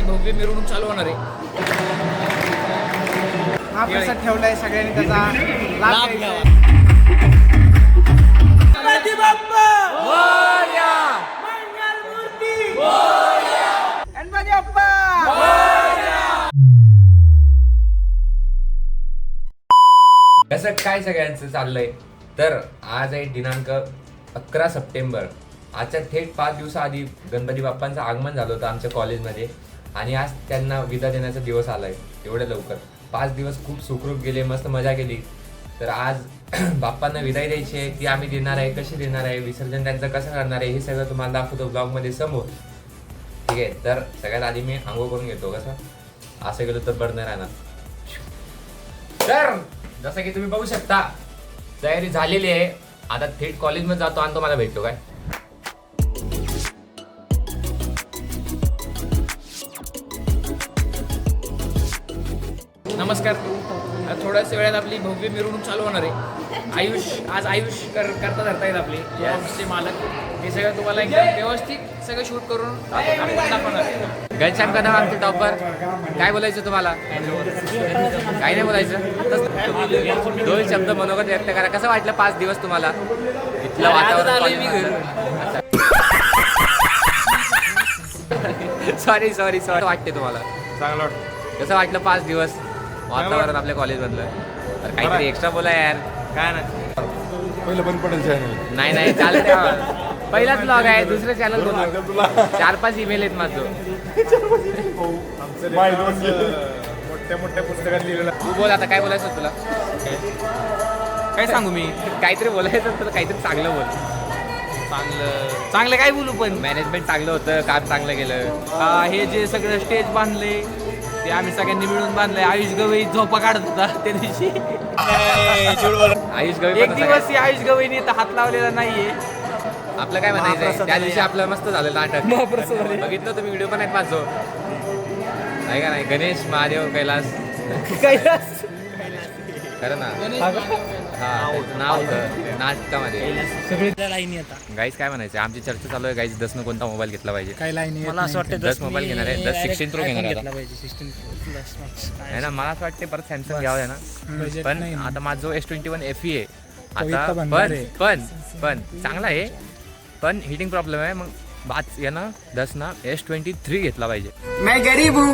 भव्य मिरवणूक चालू होणार आहे. हा प्रसाद ठेवलाय, सगळ्यांनी त्याचा लाभ घ्यावा. गणपती बाप्पा मोरया, मंगलमूर्ती मोरया, गणपती बाप्पा मोरया. कसं काय सगळ्यांचं चाललंय तर आज आहे दिनांक 11 सप्टेंबर. आजच्या थेट 5 दिवसाआधी गणपती बाप्पांचं आगमन झालं होतं आमच्या कॉलेजमध्ये आणि आज त्यांना विदा देण्याचा दिवस आलाय. एवढ्या लवकर 5 दिवस खूप सुखरूप गेले, मस्त मजा केली. तर आज बाप्पांना विदाई द्यायची आहे, ती आम्ही देणार आहे, कशी देणार आहे, विसर्जन त्यांचं कसं करणार आहे, हे सगळं तुम्हाला दाखवतो ब्लॉगमध्ये समोर. ठीक आहे, तर सगळ्यात आधी मी आंघोळ करून घेतो. कसं असं गेलो तर बरं नाही राहणार. तर जसं की तुम्ही बघू शकता तयारी झालेली आहे. आता थेट कॉलेजमध्ये जातो आणि तुम्हाला भेटतो. काय नमस्कार. थोड्याच वेळात आपली भव्य मिरवणूक चालू होणार आहे. आयुष करता धरता येईल आपले ब्लॉग्सचे मालक. हे सगळं तुम्हाला एकदम व्यवस्थित सगळं शूट करून आपण दाखवणार आहे. घनश्याम कदम आमचे टॉपर, काय बोलायचं तुम्हाला? काय नाही बोलायचं, 2 शब्द मनोगत व्यक्त करा. कसं वाटलं 5 दिवस तुम्हाला इथलं वातावरण? सॉरी वाटते तुम्हाला? चांगलं वाटतं. कसं वाटलं 5 दिवस वातावरण आपल्या कॉलेजमधलं? तर काहीतरी एक्स्ट्रा बोला यार. काय नाही, पहिलं पण पडेल चॅनल. नाही चालतं. पहिलाच ब्लॉग आहे, दुसरं चॅनल बोलतो. 4-5 ईमेल आहेत माझं. मोठ्या पुस्तकात लिहिलेलं. तू बोल आता, काय बोलायचं तुला? काय सांगू मी? काहीतरी बोलायचं तुला, काहीतरी चांगलं बोल. चांगलं काय बोलू पण? मॅनेजमेंट चांगलं होतं, काम चांगलं केलं. हे जे सगळं स्टेज बांधले ते आम्ही सगळ्यांनी मिळून बांधलंय. आयुष गवई झोपा काढत होता त्या दिवशी. आयुष गवई एक दिवस आयुष गवईने तर हात लावलेला नाहीये. आपलं काय म्हणायचं, त्या दिवशी आपलं मस्त झालं नाटक. बघितलं तुम्ही, व्हिडिओ पण आहेत माझं. नाही का नाही? गणेश महादेव कैलास खरं ना? हा, त्याचं नाव होतं नाटकामध्ये. सगळे लाईनी आता गाईज काय म्हणायचं, आमची चर्चा चालू आहे गाईज. 10 कोणता मोबाईल घेतला पाहिजे? काय लाईनी मला असं वाटतं 10 मोबाईल घेणार आहे. 10 16 प्रो घेणार आहे ना. मला असं वाटतं परत सॅमसंग घ्यावं आहे ना. पण आता माझं जो S21 FE आहे आता. पण चांगला आहे, पण हिटिंग प्रॉब्लेम आहे. मग बात या ना 10 ना S23 घेतला पाहिजे. मैं गरीब हूँ.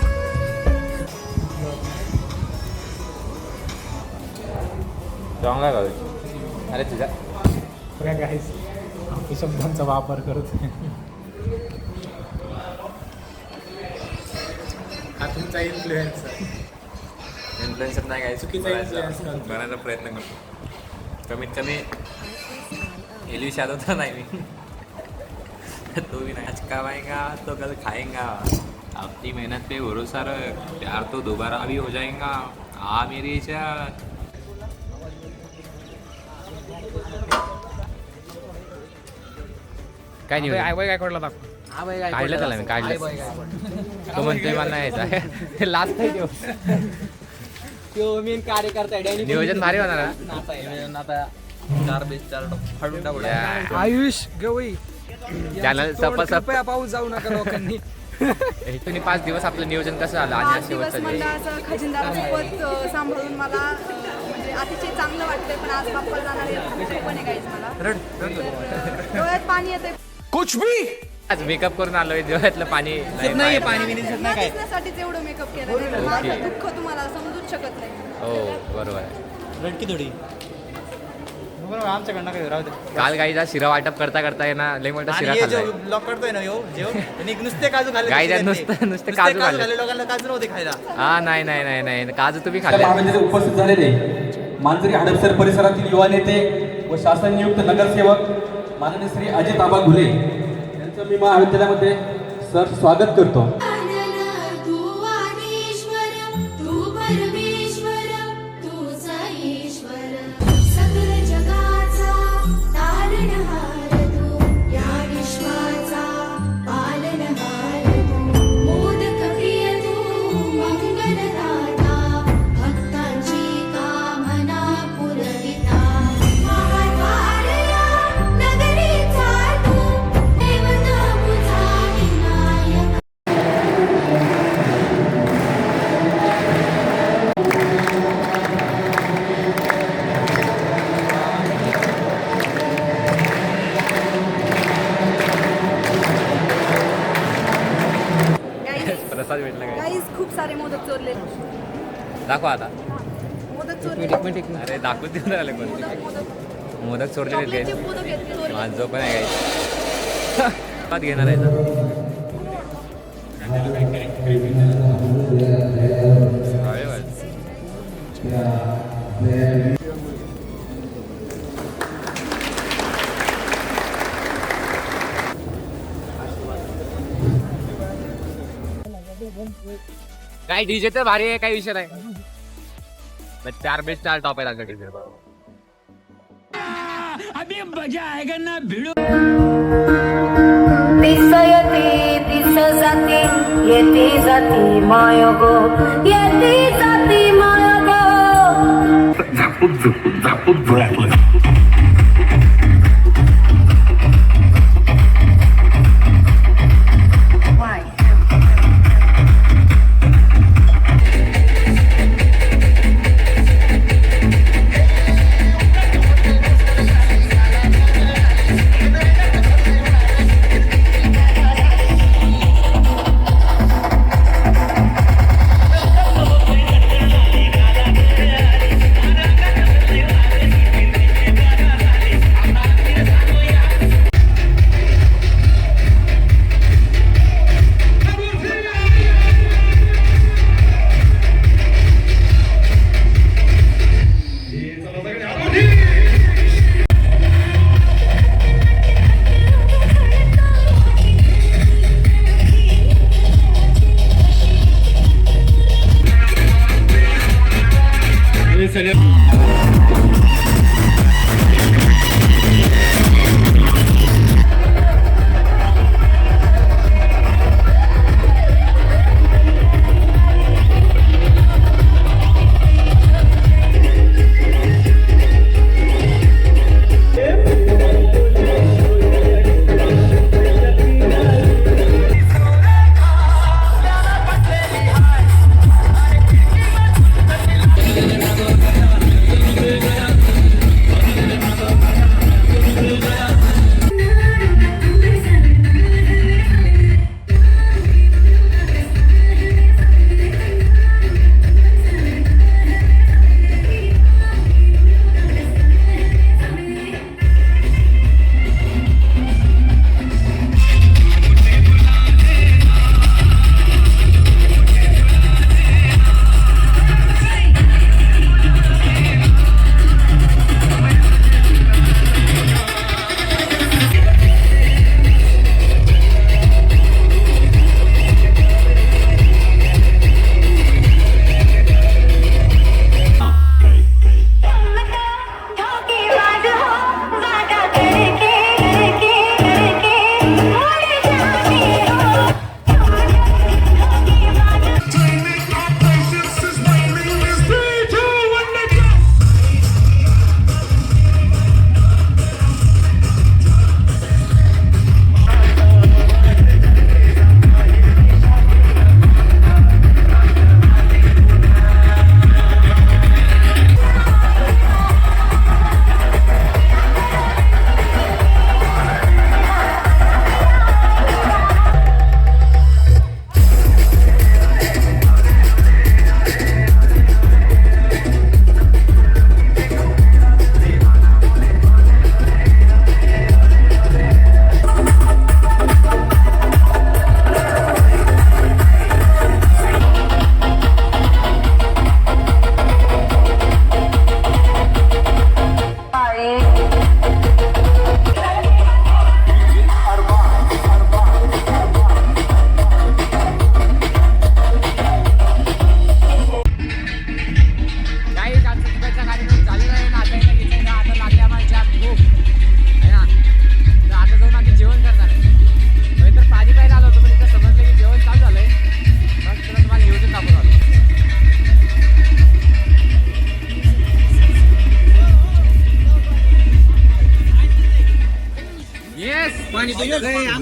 चांगला गावी. अरे तुझा शब्दांचा वापर करत हा तुमचा इन्फ्लुएन्सर नाही काय बनायचा प्रयत्न करतो. कमीत कमी एलवी यादव तर नाही मी. तो भी नहीं आज कमाएगा तो कल खाएगा. अपनी मेहनत पे भरोसा रख, प्यार तो दोबारा भी हो जाएगा. आ मेरी जान. काय नाही काय काढला दाखव. काढलं त्याला मी काढलं. तो म्हणतोय मला नाही यायचा. लास्ट कार्यकर्ता नियोजन भारी होणार आता 4 आयुष गवई चॅनल कृपया पाऊस जाऊ नका लोकांनी. तुम्ही 5 दिवस आपलं नियोजन कसं झालं? 5 आणि दिवस शेवटचं मंडळाचं खजिनदारासोबत सांभाळून मला म्हणजे अतिशय चांगलं वाटतंय. पण आज बाप्पा जाणार आहे खूप पण आहे गाईज. मला डोळ्यात पाणी येतंय. कुछ भी आज मेकअप करून आलोय, डोळ्यातलं पाणी नाही पाणी दिसत नाही काय. दिसण्यासाठीच एवढं मेकअप केलं नाही तर माझं दुःख तुम्हाला समजूच शकत नाही. हो बरोबर आहे. रडकी थोडी आमच्याकडनं काय राहू दे. काल गाईचा शिरा वाटप करता येईना लय मोठा शिरा खाल्लाय. ब्लॉक करतोय ना नुसते काजू खाल्ले. गाईच्या नुसते काजू खाल्ले. लोकांना काजू नव्हते खायला. हा नाही काजू तुम्ही खाल्ले. महाविद्यालयात उपस्थित झालेले मांजरी हडपसर परिसरातील युवा नेते व शासन नियुक्त नगरसेवक माननीय श्री अजित आबा घुले यांचं मी महाविद्यालयामध्ये सर स्वागत करतो. प्रसाद भेटला काय गाईज खूप सारे मोदक चोरले. दाखवा आता. मोदक चोरले. अरे दाखवून देऊन राहिले कोणते मोदक मोदक मोदक चोरलेले चॉकलेटचे काय मोदक आहेत चोरले. माझं पण आहे काय घेणार आहे ना अरे वा. काय डीजे तर भारी आहे, काही विषय नाही. 4 बेस्ट 4 टॉप आहे आमच्या डीजे. दिसयते दिस जाते येते जाते मायोग येते जाते मायोग झापूक डोळ्यातलं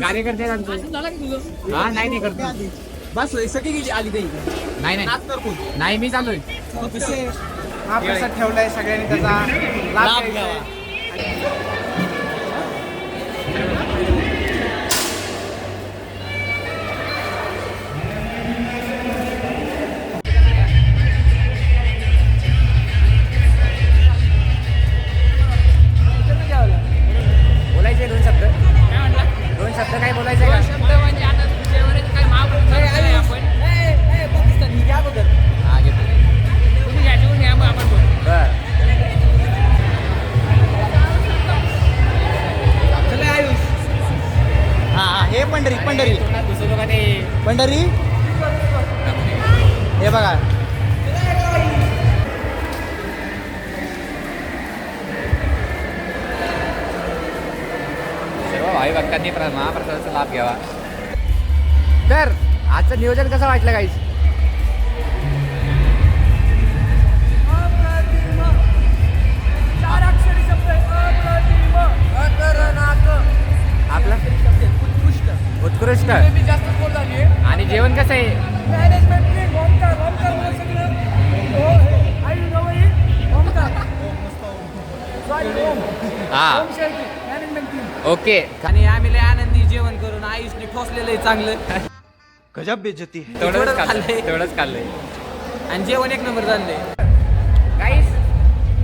कार्यकर्ते हा नाही नाही करतो बस सगळी गेली आली ते नाही नाही नाही मी चाललोय हा प्रसाद ठेवलाय सगळ्यांनी त्याचा लाभ घ्यावा. अरे पंढरी हे बघा सर्व भाई भक्तांनी महाप्रसादाचा लाभ घ्यावा. तर आजचं नियोजन कसं वाटलं गाईस? आपला उत्कृष्ट. आणि जेवण कसं आहे? हा ओके. आणि आम्ही लय आनंदी जेवण करून आयुषने ठोसलेलं आहे चांगलं. गजब बेइज्जती तेवढंच खाल्लंय आणि जेवण एक नंबर झालंय. गाईस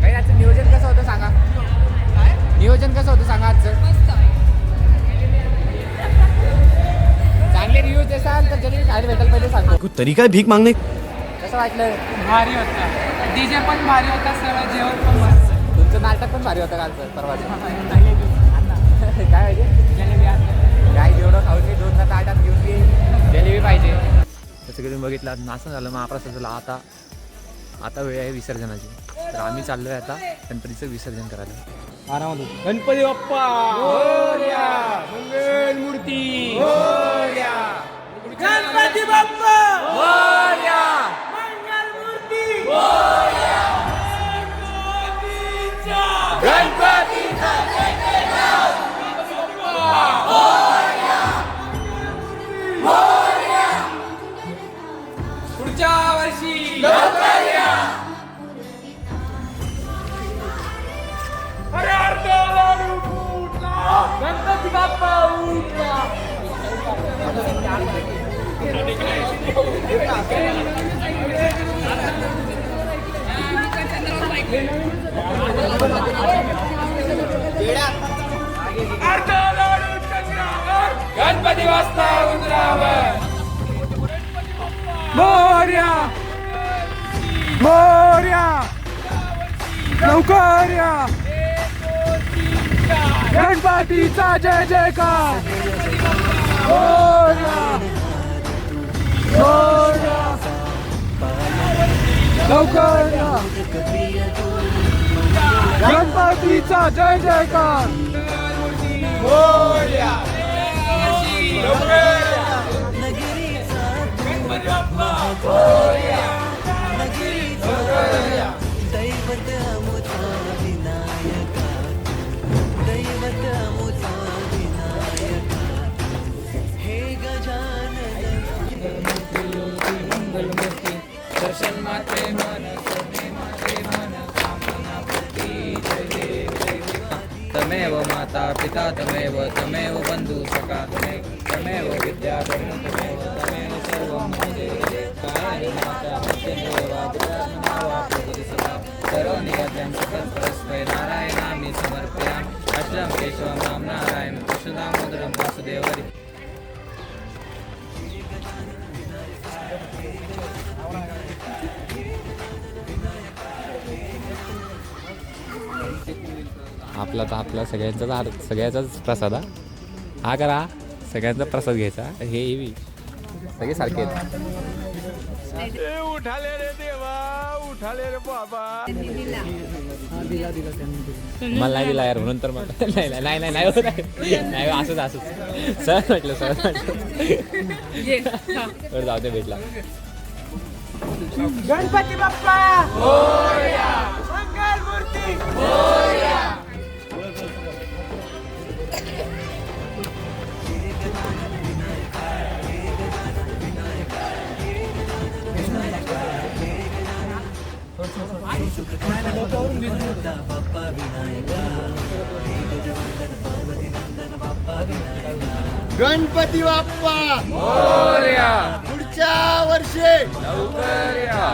याचं नियोजन कसं होतं सांगा? नियोजन कसं होतं सांगा आजचं? चांगले रिव्ह्यूज देसाल तर जरी खायला भेटायला पहिले सांगतो. तरीका है भीक मांगने कसं वाटलं? भारी होता डीजे पण भारी होता सगळं जेवण पण मस्त. तुमचं नाटक पण भारी होतं कालचं परवाचं. काय पाहिजे? काय जेवढं खाऊन मी 2 ताटात घेऊन घे. जलेबी पाहिजे. तसं तुम्ही बघितलं नाचून झालं महाप्रसादाला. आता वेळ आहे विसर्जनाची. तर आम्ही चाललोय आता गणपतीचं विसर्जन करायला. आरामात होतो. गणपती बाप्पा मोरया, मंगल मूर्ती मोरया, गणपती बाप्पा मोरया, मंगल मूर्ती मोरया, गणपतीचा जय जयकार मोरया, मोरया, पुढच्या वर्षी लवकर या. गणपती बाप्पा उठला. गणपती वाजता उतरावर. मोरया मोरया लवकर या. गणपतीचा जय जयकार मोरया मोरया लवकर या. गणपतीचा जय जयकार मोरया लवकर या. गणपती बाप्पा मोरया लवकर या. दर्शन मात्रे मन तमेव माता पिता तमेव तमेव बंधु सखा तमेव विद्या तमेव सर्वं काय माता सर्वाणि यज्ञं सकलं परस्मै नारायणामि समर्पयामि. अष्टम केशवं राम नारायण कृष्णदामोदरं वासुदेवरि. आपला सगळ्याचाच प्रसाद हा करा. सगळ्यांचा प्रसाद घ्यायचा. हे सगळे सारखे आहेत. उठाले रे देवा उठाले रे बाबा. मला नाही दिला यार म्हणून तर मला नाही असंच सर म्हटलं जाऊ दे भेटला. गणपती बाप्पा मोरया, मंगल मूर्ती मोरया. गणपती बाप्पा मोरया पुढच्या वर्षी लवकर या.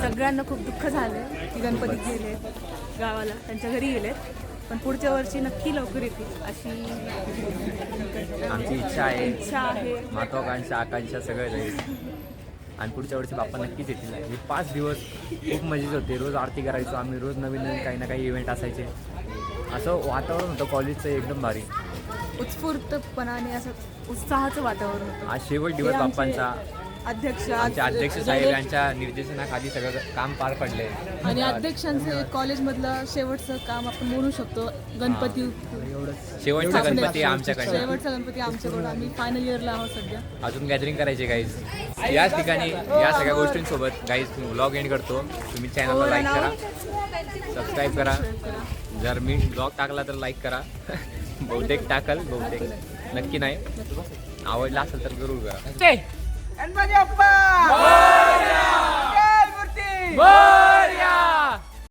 सगळ्यांना खूप दुःख झालं की गणपती गेले गावाला, त्यांच्या घरी गेले. पण पुढच्या वर्षी नक्की लवकर येतील अशी आमची इच्छा आहे. आहे. महत्वाकांक्षा आकांक्षा सगळं राहील. आणि पुढच्या वर्षी बाप्पा नक्कीच येतील. हे 5 दिवस खूप मजेत होते. रोज आरती करायचो आम्ही. रोज नवीन काही ना काही इव्हेंट असायचे. असं वातावरण होतं कॉलेजचं एकदम भारी. उत्स्फूर्तपणाने असं उत्साहाचं वातावरण होतं. आज शेवट दिवस हे आमचे बाप्पांचा. अध्यक्ष आमचे अध्यक्ष साहेब यांच्या निर्देशनाखाली सगळं काम पार पडले. आणि अध्यक्षांचं कॉलेजमधलं शेवटचं काम आपण म्हणू शकतो. गणपती शेवटचा गणपती आमच्याकडे. शेवटचा गणपती आमच्याकडून. आम्ही फायनल इयरला आहोत सध्या. अजून गॅदरिंग करायची गाईज. याच ठिकाणी या सगळ्या गोष्टींसोबत गाईज मी व्लॉग एंड करतो. तुम्ही चॅनलला लाईक करा, सबस्क्राईब करा. जर मी ब्लॉग टाकला तर लाईक करा. बहुतेक टाकल, बहुतेक नक्की नाही. आवडला असेल तर जरूर करा. गणपती बाप्पा! जय मूर्ती!